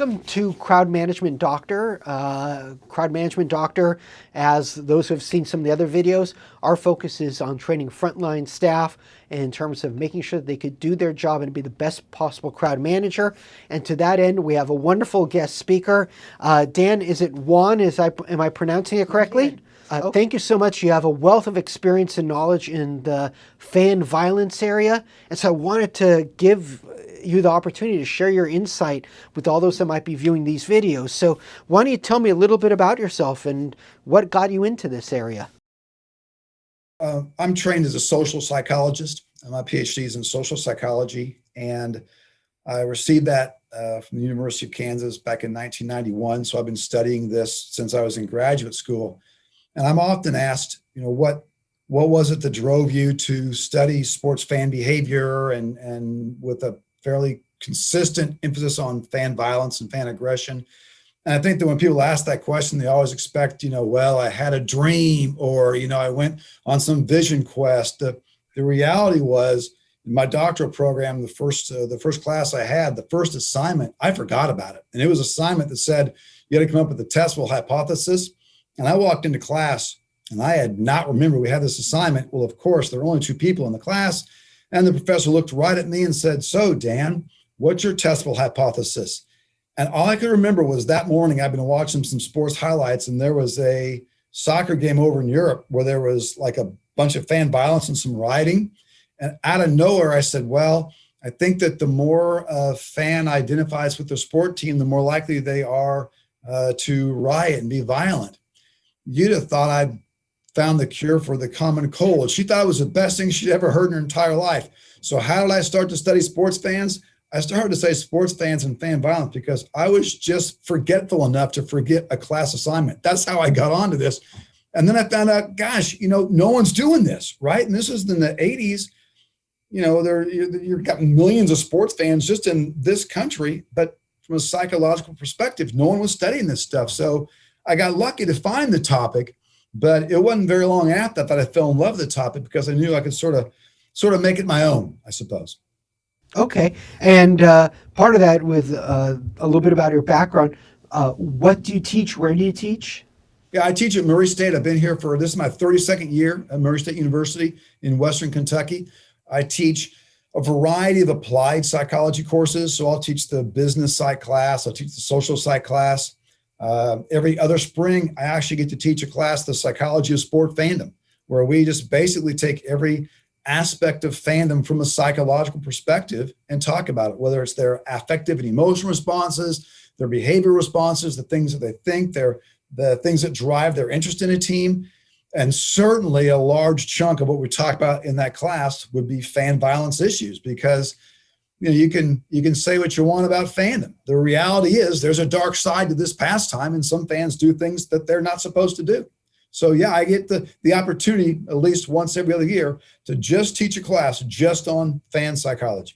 welcome to Crowd Management Doctor. Crowd Management Doctor, as those who have seen some of the other videos, our focus is on training frontline staff in terms of making sure that they could do their job and be the best possible crowd manager. And to that end, we have a wonderful guest speaker. Dan, is it Wann? Am I pronouncing it correctly? Thank you so much. You have a wealth of experience and knowledge in the fan violence area. And so I wanted to give you the opportunity to share your insight with all those that might be viewing these videos. So why don't you tell me a little bit about yourself and what got you into this area? I'm trained as a social psychologist. My PhD is in social psychology, and I received that from the University of Kansas back in 1991. So I've been studying this since I was in graduate school. And I'm often asked, what was it that drove you to study sports fan behavior and with a fairly consistent emphasis on fan violence and fan aggression? And I think that when people ask that question, they always expect, well, I had a dream, or, I went on some vision quest. The reality was, in my doctoral program, the first class I had, the first assignment, I forgot about it. And it was an assignment that said, you had to come up with a testable hypothesis. And I walked into class and I had not remembered we had this assignment. Well, of course, there were only two people in the class. And the professor looked right at me and said, so Dan, what's your testable hypothesis? And all I could remember was that morning I'd been watching some sports highlights, and there was a soccer game over in Europe where there was like a bunch of fan violence and some rioting. And out of nowhere, I said, well, I think that the more a fan identifies with their sport team, the more likely they are to riot and be violent. You'd have thought I'd found the cure for the common cold. She thought it was the best thing she'd ever heard in her entire life. So how did I start to study sports fans? I started to study sports fans and fan violence because I was just forgetful enough to forget a class assignment. That's how I got onto this. And then I found out, gosh, no one's doing this, right? And this is in the 80s. You've got millions of sports fans just in this country, but from a psychological perspective, no one was studying this stuff. So I got lucky to find the topic, but it wasn't very long after that I fell in love with the topic because I knew I could sort of make it my own, I suppose. Okay. And part of that with a little bit about your background, what do you teach? Where do you teach? Yeah, I teach at Murray State. I've been here this is my 32nd year at Murray State University in Western Kentucky. I teach a variety of applied psychology courses. So I'll teach the business psych class. I'll teach the social psych class. Every other spring, I actually get to teach a class, the psychology of sport fandom, where we just basically take every aspect of fandom from a psychological perspective and talk about it, whether it's their affective and emotional responses, their behavior responses, the things that they think, the things that drive their interest in a team. And certainly a large chunk of what we talk about in that class would be fan violence issues, because you can say what you want about fandom. The reality is there's a dark side to this pastime, and some fans do things that they're not supposed to do. So yeah, I get the opportunity at least once every other year to just teach a class just on fan psychology.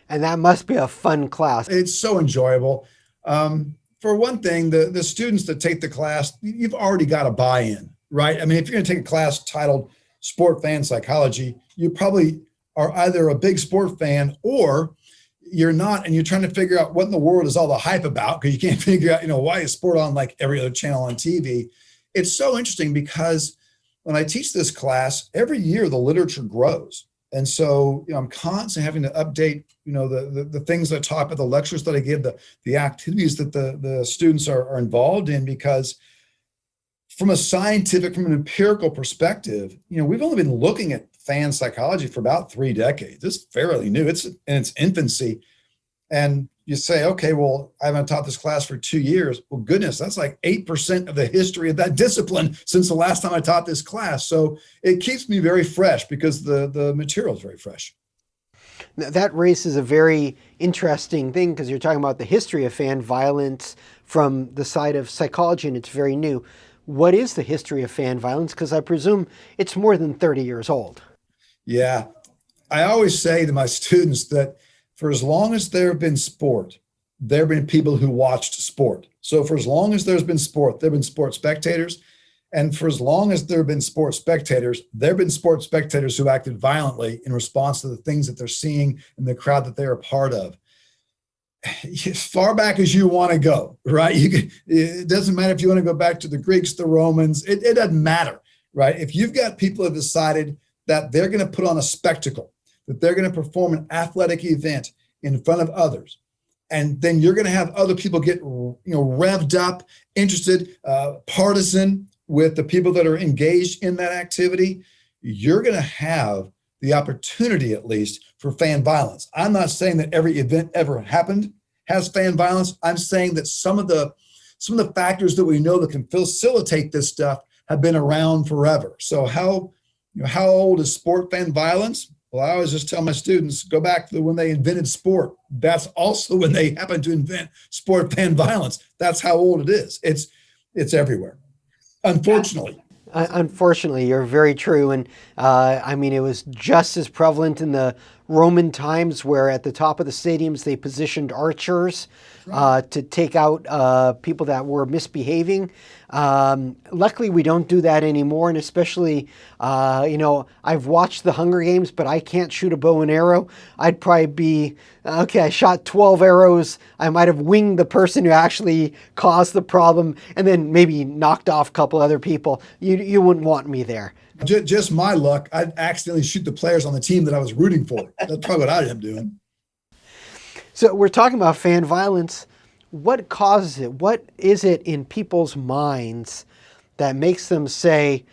And that must be a fun class. It's so enjoyable. For one thing, the students that take the class, you've already got a buy-in, right? I mean, if you're going to take a class titled Sport Fan Psychology, you probably are either a big sport fan or you're not, and you're trying to figure out what in the world is all the hype about, because you can't figure out, why is sport on like every other channel on TV. It's so interesting because when I teach this class, every year the literature grows. And so I'm constantly having to update, the things that I talk about, the lectures that I give, the activities that the students are involved in, because from an empirical perspective, we've only been looking at fan psychology for about 3 decades. It's fairly new. It's in its infancy. And you say, okay, well, I haven't taught this class for 2 years. Well, goodness, that's like 8% of the history of that discipline since the last time I taught this class. So it keeps me very fresh because the material is very fresh. That raises a very interesting thing, because you're talking about the history of fan violence from the side of psychology, and it's very new. What is the history of fan violence? Because I presume it's more than 30 years old. Yeah. I always say to my students that for as long as there have been sport, there have been people who watched sport. So for as long as there's been sport, there have been sport spectators. And for as long as there have been sports spectators, there have been sports spectators who acted violently in response to the things that they're seeing in the crowd that they're a part of. as far back as you want to go, right? It doesn't matter if you want to go back to the Greeks, the Romans, it doesn't matter, right? If you've got people who have decided that they're going to put on a spectacle, that they're going to perform an athletic event in front of others, and then you're going to have other people get, revved up, interested, partisan with the people that are engaged in that activity, you're going to have the opportunity, at least, for fan violence. I'm not saying that every event ever happened has fan violence. I'm saying that some of the factors that we know that can facilitate this stuff have been around forever. So how old is sport fan violence? Well, I always just tell my students, go back to when they invented sport. That's also when they happened to invent sport fan violence. That's how old it is. It's everywhere, unfortunately. Unfortunately, you're very true. And it was just as prevalent in the Roman times, where at the top of the stadiums they positioned archers to take out people that were misbehaving. Luckily, we don't do that anymore. And especially, I've watched the Hunger Games, but I can't shoot a bow and arrow. I'd probably be, okay, I shot 12 arrows. I might have winged the person who actually caused the problem and then maybe knocked off a couple other people. You wouldn't want me there. Just my luck, I'd accidentally shoot the players on the team that I was rooting for. That's probably what I'd end up doing. So we're talking about fan violence. What causes it? What is it in people's minds that makes them say,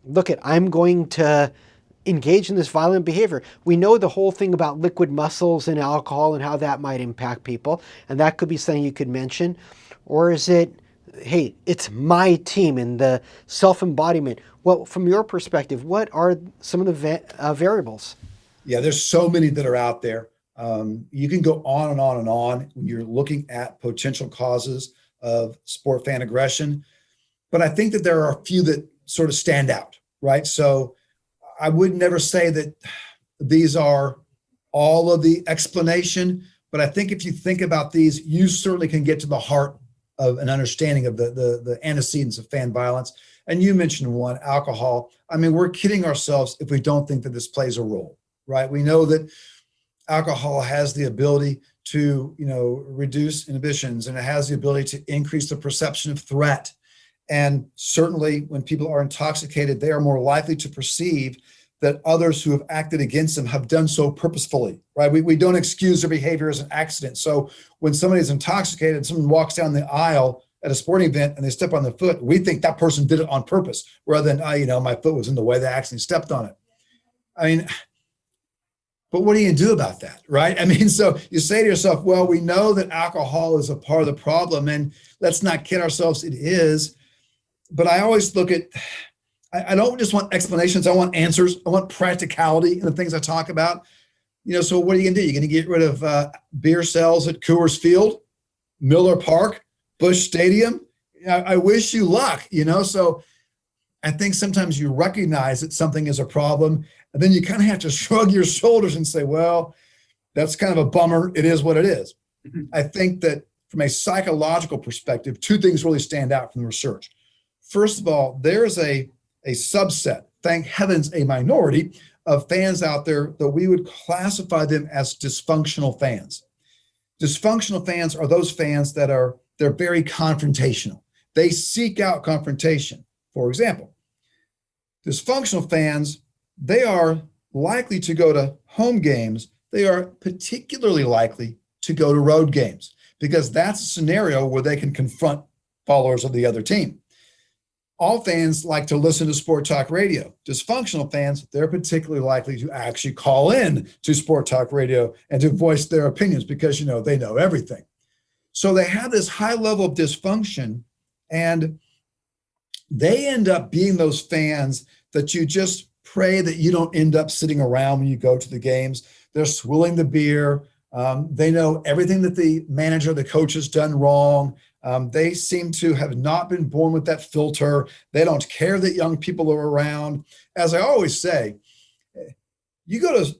look, I'm going to engage in this violent behavior? We know the whole thing about liquid muscles and alcohol and how that might impact people. And that could be something you could mention. Or is it, hey, it's my team and the self-embodiment? Well, from your perspective, what are some of the variables? Yeah, there's so many that are out there. You can go on and on and on when you're looking at potential causes of sport fan aggression. But I think that there are a few that sort of stand out, right? So I would never say that these are all of the explanation, but I think if you think about these, you certainly can get to the heart of an understanding of the antecedents of fan violence. And you mentioned one, alcohol. We're kidding ourselves if we don't think that this plays a role, right? We know that alcohol has the ability to, reduce inhibitions, and it has the ability to increase the perception of threat. And certainly when people are intoxicated, they are more likely to perceive that others who have acted against them have done so purposefully, right? We don't excuse their behavior as an accident. So when somebody is intoxicated, someone walks down the aisle at a sporting event and they step on their foot, we think that person did it on purpose, rather than, my foot was in the way, they accidentally stepped on it. But what do you do about that, right? So you say to yourself, well, we know that alcohol is a part of the problem, and let's not kid ourselves, it is. But I always look at, I don't just want explanations, I want answers. I want practicality in the things I talk about. So what are you gonna do? You're gonna get rid of beer sales at Coors Field, Miller Park, Busch Stadium? I wish you luck, So I think sometimes you recognize that something is a problem, and then you kind of have to shrug your shoulders and say, well, that's kind of a bummer. It is what it is. I think that from a psychological perspective, two things really stand out from the research. First of all, there's a subset, thank heavens, a minority of fans out there that we would classify them as dysfunctional fans. Dysfunctional fans are those fans that they're very confrontational. They seek out confrontation. For example, dysfunctional fans, they are likely to go to home games. They are particularly likely to go to road games because that's a scenario where they can confront followers of the other team. All fans like to listen to sport talk radio. Dysfunctional fans, they're particularly likely to actually call in to sport talk radio and to voice their opinions because, they know everything. So they have this high level of dysfunction, and they end up being those fans that you just pray that you don't end up sitting around when you go to the games. They're swilling the beer. They know everything that the manager, the coach has done wrong. They seem to have not been born with that filter. They don't care that young people are around. As I always say, you go to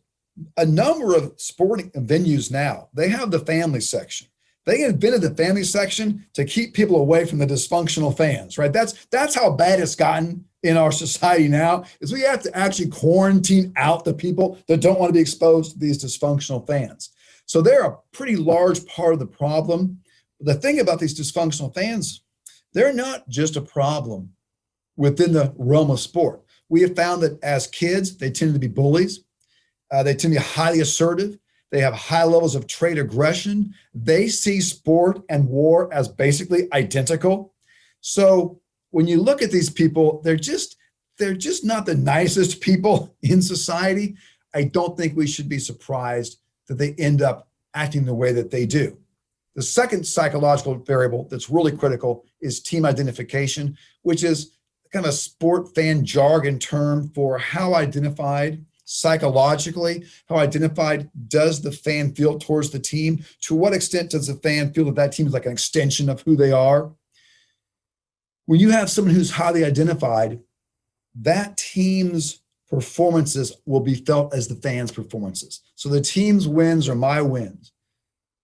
a number of sporting venues now, they have the family section. They invented the family section to keep people away from the dysfunctional fans, right? That's how bad it's gotten in our society now, is we have to actually quarantine out the people that don't want to be exposed to these dysfunctional fans. So they're a pretty large part of the problem. The thing about these dysfunctional fans, they're not just a problem within the realm of sport. We have found that as kids, they tend to be bullies. They tend to be highly assertive. They have high levels of trait aggression. They see sport and war as basically identical. So when you look at these people, they're just not the nicest people in society. I don't think we should be surprised that they end up acting the way that they do. The second psychological variable that's really critical is team identification, which is kind of a sport fan jargon term for how identified psychologically, how identified does the fan feel towards the team? To what extent does the fan feel that that team is like an extension of who they are? When you have someone who's highly identified, that team's performances will be felt as the fans' performances. So the team's wins are my wins.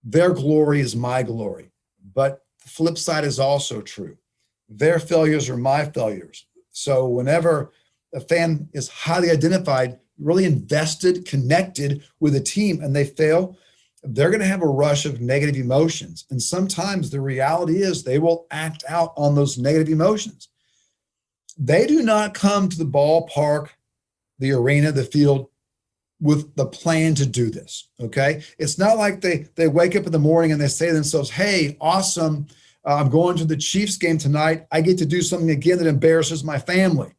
Their glory is my glory. But the flip side is also true. Their failures are my failures. So whenever a fan is highly identified, really invested, connected with a team, and they fail, they're going to have a rush of negative emotions. And sometimes the reality is they will act out on those negative emotions. They do not come to the ballpark, the arena, the field with the plan to do this, okay? It's not like they wake up in the morning and they say to themselves, hey, awesome, I'm going to the Chiefs game tonight. I get to do something again that embarrasses my family.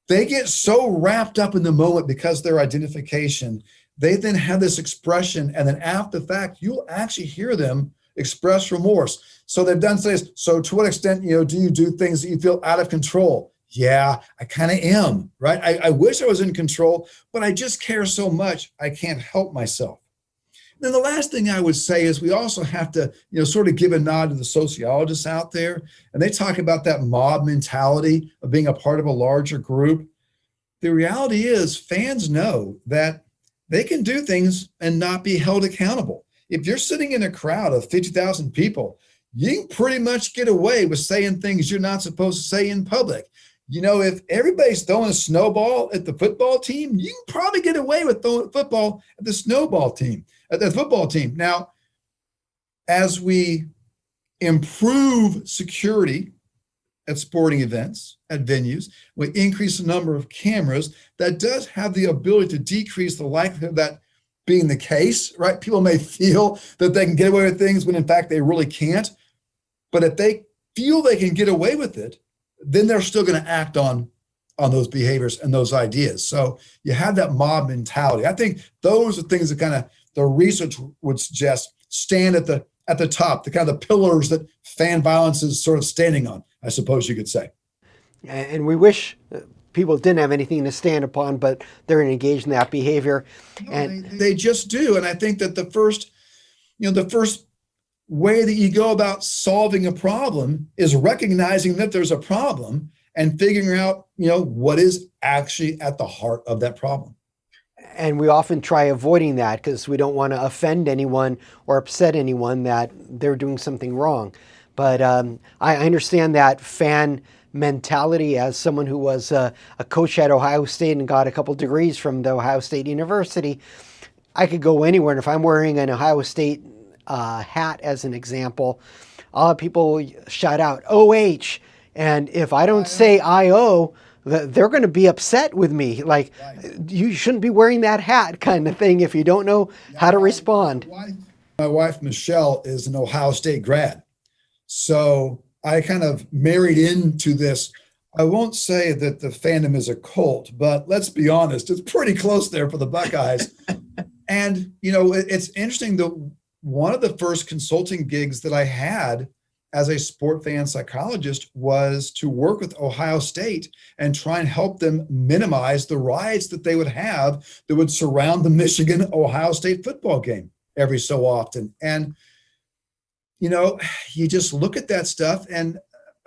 They get so wrapped up in the moment because their identification, they then have this expression, and then after the fact, you'll actually hear them express remorse. So they've done this. So to what extent, do you do things that you feel out of control? Yeah, I kind of am, right? I wish I was in control, but I just care so much, I can't help myself. Then the last thing I would say is we also have to, sort of give a nod to the sociologists out there, and they talk about that mob mentality of being a part of a larger group. The reality is fans know that they can do things and not be held accountable. If you're sitting in a crowd of 50,000 people, you can pretty much get away with saying things you're not supposed to say in public. If everybody's throwing a snowball at the football team, you can probably get away with throwing a football at the football team. Now, as we improve security at sporting events, at venues, we increase the number of cameras, that does have the ability to decrease the likelihood of that being the case, right? People may feel that they can get away with things when in fact they really can't. But if they feel they can get away with it, then they're still going to act on those behaviors and those ideas. So you have that mob mentality. I think those are things that kind of the research would suggest stand at the top, the kind of the pillars that fan violence is sort of standing on, I suppose you could say. And we wish people didn't have anything to stand upon, but they're engaged in that behavior. And they just do. And I think that the first way that you go about solving a problem is recognizing that there's a problem and figuring out, what is actually at the heart of that problem. And we often try avoiding that because we don't want to offend anyone or upset anyone that they're doing something wrong. But I understand that fan mentality as someone who was a coach at Ohio State and got a couple degrees from the Ohio State University. I could go anywhere, and if I'm wearing an Ohio State hat as an example, people shout out OH, and if I don't say IO, they're going to be upset with me. Like, you shouldn't be wearing that hat kind of thing if you don't know how to respond. My wife, Michelle, is an Ohio State grad. So I kind of married into this. I won't say that the fandom is a cult, but let's be honest, it's pretty close there for the Buckeyes. And, it's interesting that one of the first consulting gigs that I had as a sport fan psychologist was to work with Ohio State and try and help them minimize the riots that they would have that would surround the Michigan-Ohio State football game every so often. And, you just look at that stuff. And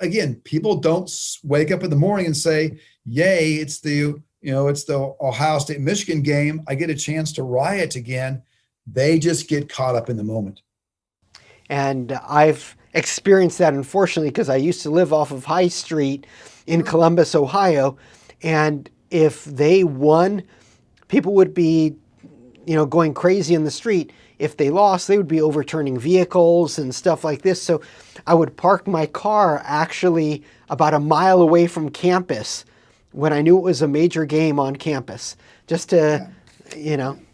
again, people don't wake up in the morning and say, yay, it's the Ohio State Michigan game. I get a chance to riot again. They just get caught up in the moment. And I've experienced that, unfortunately, because I used to live off of High Street in Columbus, Ohio. And if they won, people would be, going crazy in the street. if they lost, they would be overturning vehicles and stuff like this. So I would park my car actually about a mile away from campus when I knew it was a major game on campus, just to,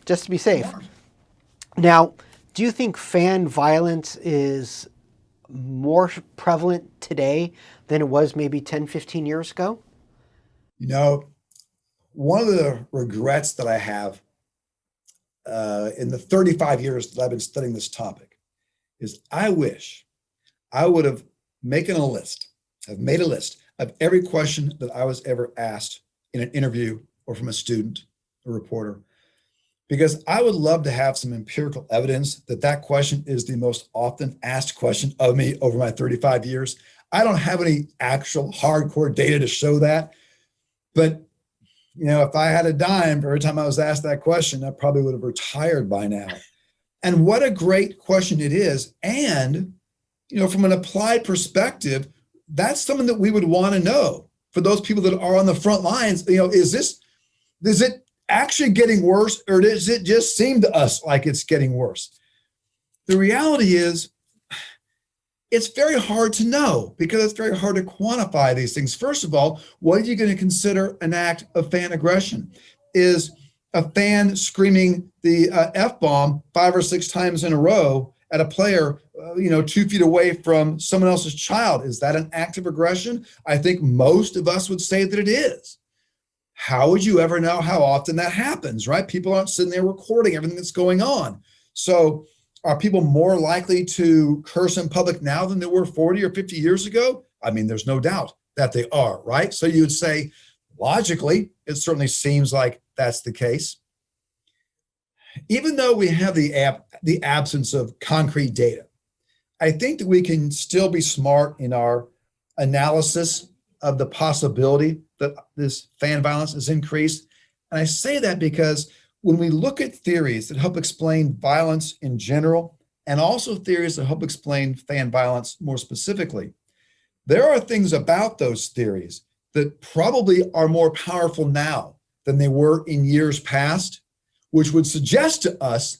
just to be safe. Smart. Now, do you think fan violence is more prevalent today than it was maybe 10, 15 years ago? One of the regrets that I have in the 35 years that I've been studying this topic is I wish I would have made a list of every question that I was ever asked in an interview or from a student, a reporter, because I would love to have some empirical evidence that question is the most often asked question of me over my 35 years. I don't have any actual hardcore data to show that, but if I had a dime for every time I was asked that question, I probably would have retired by now. And what a great question it is. And, from an applied perspective, that's something that we would want to know for those people that are on the front lines. Is it actually getting worse, or does it just seem to us like it's getting worse? The reality is, it's very hard to know because it's very hard to quantify these things. First of all, what are you going to consider an act of fan aggression? Is a fan screaming the F-bomb 5 or 6 times in a row at a player, 2 feet away from someone else's child? Is that an act of aggression? I think most of us would say that it is. How would you ever know how often that happens, right? People aren't sitting there recording everything that's going on. So are people more likely to curse in public now than they were 40 or 50 years ago? I mean, there's no doubt that they are, right? So you'd say, logically, it certainly seems like that's the case. Even though we have the absence of concrete data, I think that we can still be smart in our analysis of the possibility that this fan violence is increased. And I say that because when we look at theories that help explain violence in general, and also theories that help explain fan violence more specifically, there are things about those theories that probably are more powerful now than they were in years past, which would suggest to us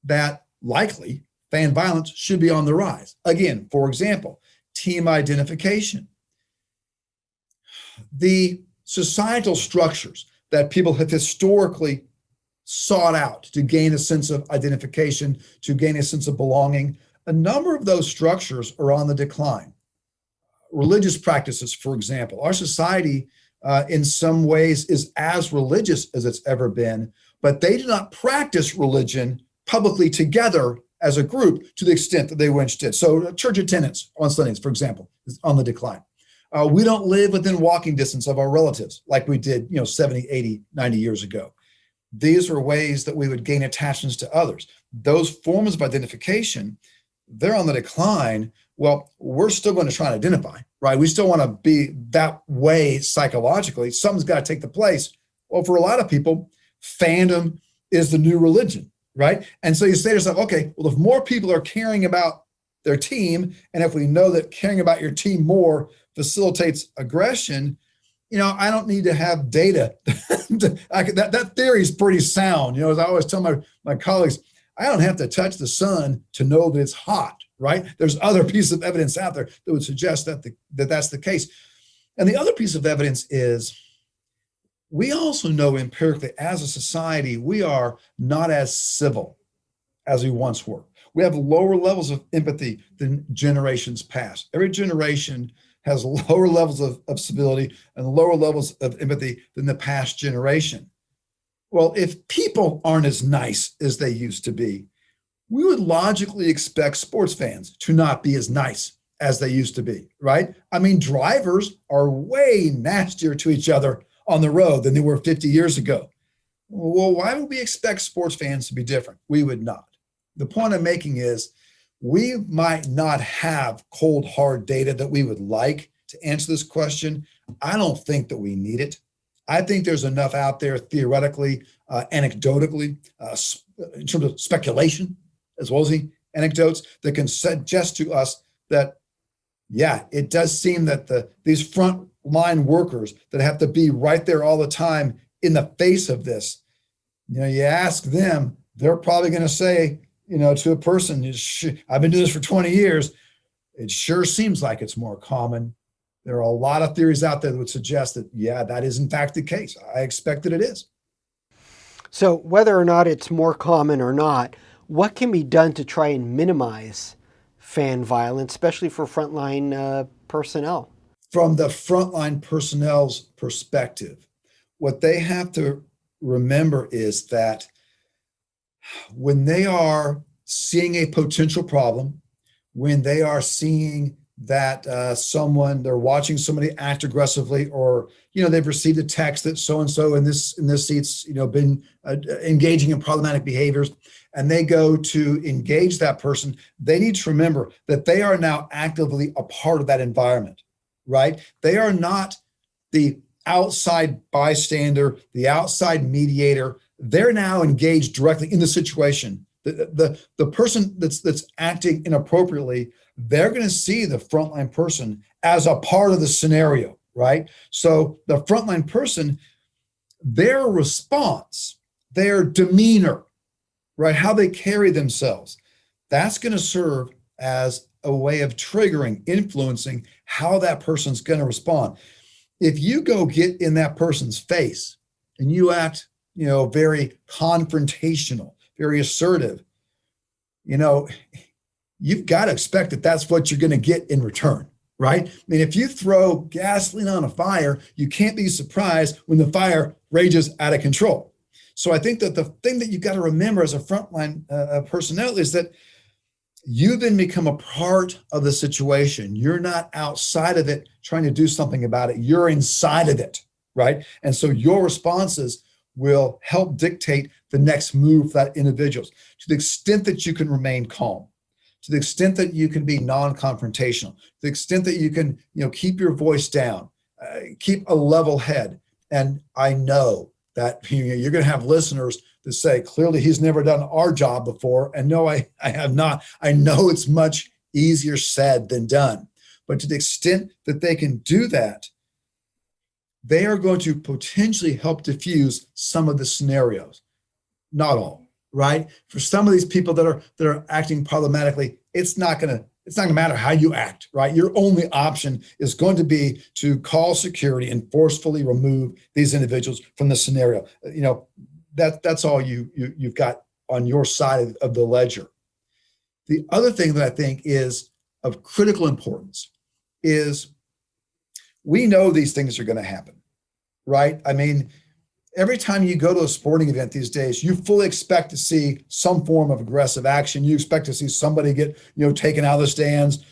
that likely fan violence should be on the rise. Again, for example, team identification. The societal structures that people have historically sought out to gain a sense of identification, to gain a sense of belonging, a number of those structures are on the decline. Religious practices, for example. Our society, in some ways, is as religious as it's ever been, but they do not practice religion publicly together as a group to the extent that they once did. So church attendance on Sundays, for example, is on the decline. We don't live within walking distance of our relatives like we did, 70, 80, 90 years ago. These were ways that we would gain attachments to others. Those forms of identification, they're on the decline. Well, we're still going to try and identify, right? We still want to be that way psychologically. Something's got to take the place. Well, for a lot of people, fandom is the new religion, right? And so you say to yourself, okay, well, if more people are caring about their team, and if we know that caring about your team more facilitates aggression, I don't need to have data. That theory is pretty sound. As I always tell my colleagues, I don't have to touch the sun to know that it's hot, right? There's other pieces of evidence out there that would suggest that that's the case. And the other piece of evidence is we also know empirically as a society, we are not as civil as we once were. We have lower levels of empathy than generations past. Every generation has lower levels of civility and lower levels of empathy than the past generation. Well, if people aren't as nice as they used to be, we would logically expect sports fans to not be as nice as they used to be, right? I mean, drivers are way nastier to each other on the road than they were 50 years ago. Well, why would we expect sports fans to be different? We would not. The point I'm making is we might not have cold, hard data that we would like to answer this question. I don't think that we need it. I think there's enough out there theoretically, anecdotally, in terms of speculation, as well as the anecdotes that can suggest to us that, yeah, it does seem that these front line workers that have to be right there all the time in the face of this, you ask them, they're probably going to say, to a person, I've been doing this for 20 years. It sure seems like it's more common. There are a lot of theories out there that would suggest that, yeah, that is in fact the case. I expect that it is. So whether or not it's more common or not, what can be done to try and minimize fan violence, especially for frontline personnel? From the frontline personnel's perspective, what they have to remember is that when they are seeing a potential problem, when they are seeing that they're watching somebody act aggressively, or they've received a text that so and so in this seat's been engaging in problematic behaviors, and they go to engage that person, they need to remember that they are now actively a part of that environment, right? They are not the outside bystander, the outside mediator. They're now engaged directly in the situation. The person that's acting inappropriately, they're going to see the frontline person as a part of the scenario, right? So the frontline person, their response, their demeanor, right, how they carry themselves, that's going to serve as a way of triggering, influencing how that person's going to respond. If you go get in that person's face and you act, very confrontational, very assertive, you've got to expect that that's what you're going to get in return, right? I mean, if you throw gasoline on a fire, you can't be surprised when the fire rages out of control. So I think that the thing that you've got to remember as a frontline personnel is that you then become a part of the situation. You're not outside of it trying to do something about it. You're inside of it, right? And so your responses will help dictate the next move for that individual. To the extent that you can remain calm, to the extent that you can be non-confrontational, to the extent that you can, keep your voice down, keep a level head. And I know that you're going to have listeners that say, clearly he's never done our job before. And no, I have not. I know it's much easier said than done. But to the extent that they can do that, they are going to potentially help diffuse some of the scenarios. Not all, right? For some of these people that are acting problematically, it's not going to matter how you act, right? Your only option is going to be to call security and forcefully remove these individuals from the scenario. That's all you've got on your side of the ledger. The other thing that I think is of critical importance is we know these things are going to happen, right? I mean, every time you go to a sporting event these days, you fully expect to see some form of aggressive action. You expect to see somebody get, taken out of the stands.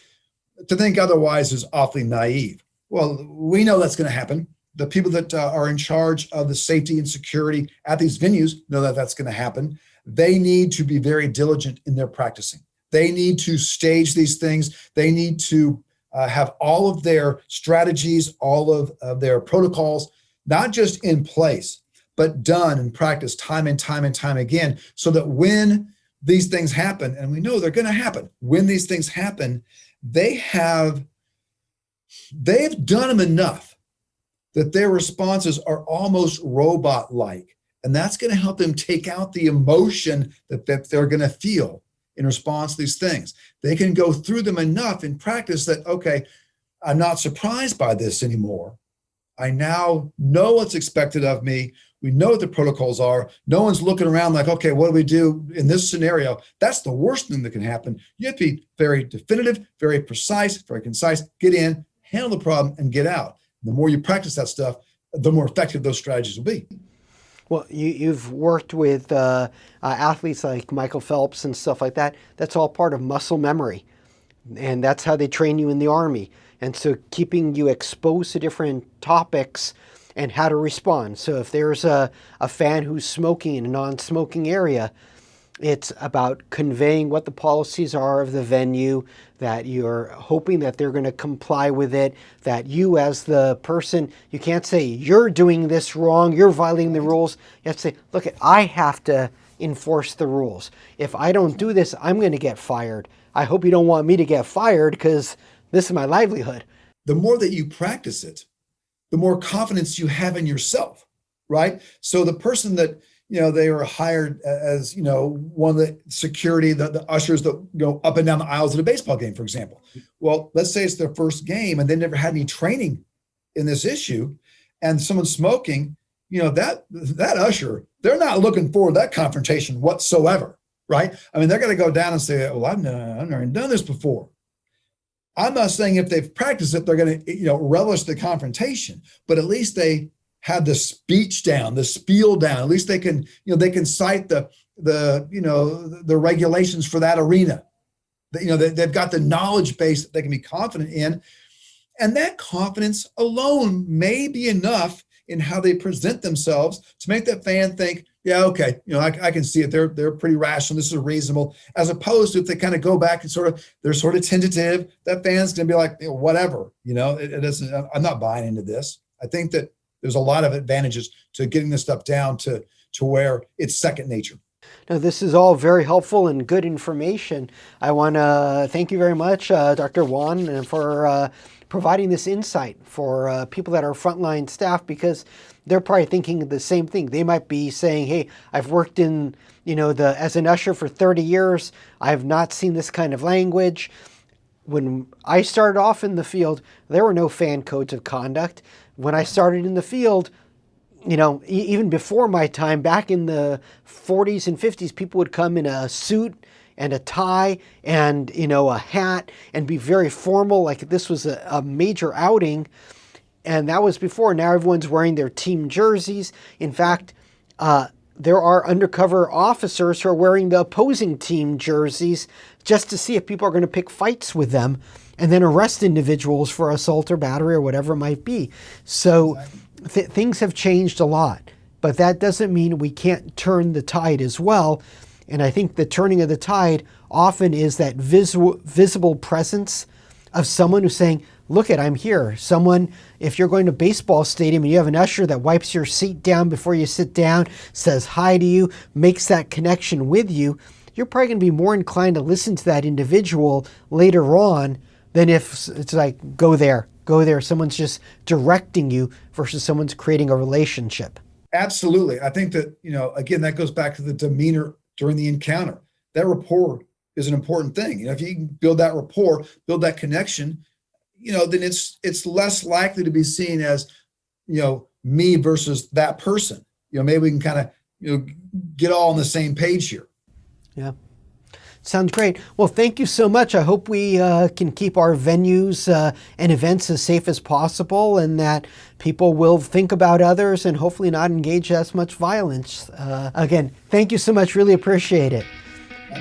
To think otherwise is awfully naive. Well, we know that's going to happen. The people that are in charge of the safety and security at these venues know that that's going to happen. They need to be very diligent in their practicing. They need to stage these things. They need to have all of their strategies, all of their protocols, not just in place, but done and practiced time and time and time again, so that when these things happen, and we know they're going to happen, when these things happen, they've done them enough that their responses are almost robot-like. And that's going to help them take out the emotion that they're going to feel in response to these things. They can go through them enough in practice that, okay, I'm not surprised by this anymore. I now know what's expected of me. We know what the protocols are. No one's looking around like, okay, what do we do in this scenario? That's the worst thing that can happen. You have to be very definitive, very precise, very concise, get in, handle the problem, and get out. The more you practice that stuff, the more effective those strategies will be. Well, you've worked with athletes like Michael Phelps and stuff like that. That's all part of muscle memory. And that's how they train you in the Army. And so keeping you exposed to different topics and how to respond. So if there's a fan who's smoking in a non-smoking area, it's about conveying what the policies are of the venue, that you're hoping that they're going to comply with it, that you as the person, you can't say, you're doing this wrong, you're violating the rules. You have to say, look, I have to enforce the rules. If I don't do this, I'm going to get fired. I hope you don't want me to get fired because this is my livelihood. The more that you practice it, the more confidence you have in yourself, right? So the person that they were hired as, one of the security, the ushers that go up and down the aisles at a baseball game, for example. Well, let's say it's their first game and they never had any training in this issue, and someone's smoking, that usher, they're not looking forward to that confrontation whatsoever, right? I mean, they're going to go down and say, well, I've never done this before. I'm not saying if they've practiced it, they're going to, relish the confrontation, but at least they have the speech down, the spiel down. At least they can, they can cite the regulations for that arena. They've got the knowledge base that they can be confident in. And that confidence alone may be enough in how they present themselves to make that fan think, yeah, okay, I can see it. They're pretty rational. This is reasonable. As opposed to if they kind of go back and they're sort of tentative, that fan's going to be like, whatever, it doesn't, I'm not buying into this. I think that there's a lot of advantages to getting this stuff down to where it's second nature. Now, this is all very helpful and good information. I want to thank you very much, Dr. Wann, for providing this insight for people that are frontline staff, because they're probably thinking the same thing. They might be saying, hey, I've worked in, as an usher for 30 years. I have not seen this kind of language. When I started off in the field, there were no fan codes of conduct. When I started in the field, even before my time, back in the 40s and 50s, people would come in a suit and a tie and, a hat and be very formal, like this was a major outing. And that was before. Now everyone's wearing their team jerseys. In fact, there are undercover officers who are wearing the opposing team jerseys just to see if people are going to pick fights with them and then arrest individuals for assault or battery or whatever it might be. So things have changed a lot, but that doesn't mean we can't turn the tide as well. And I think the turning of the tide often is that visible presence of someone who's saying, look I'm here. Someone, if you're going to a baseball stadium and you have an usher that wipes your seat down before you sit down, says hi to you, makes that connection with you, you're probably going to be more inclined to listen to that individual later on than if it's like, go there. Someone's just directing you versus someone's creating a relationship. Absolutely. I think that, again, that goes back to the demeanor during the encounter. That rapport is an important thing. If you can build that rapport, build that connection, then it's less likely to be seen as, me versus that person. Maybe we can kind of, get all on the same page here. Yeah. Sounds great. Well, thank you so much. I hope we can keep our venues and events as safe as possible, and that people will think about others and hopefully not engage as much violence. Again, thank you so much. Really appreciate it.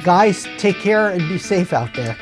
Guys, take care and be safe out there.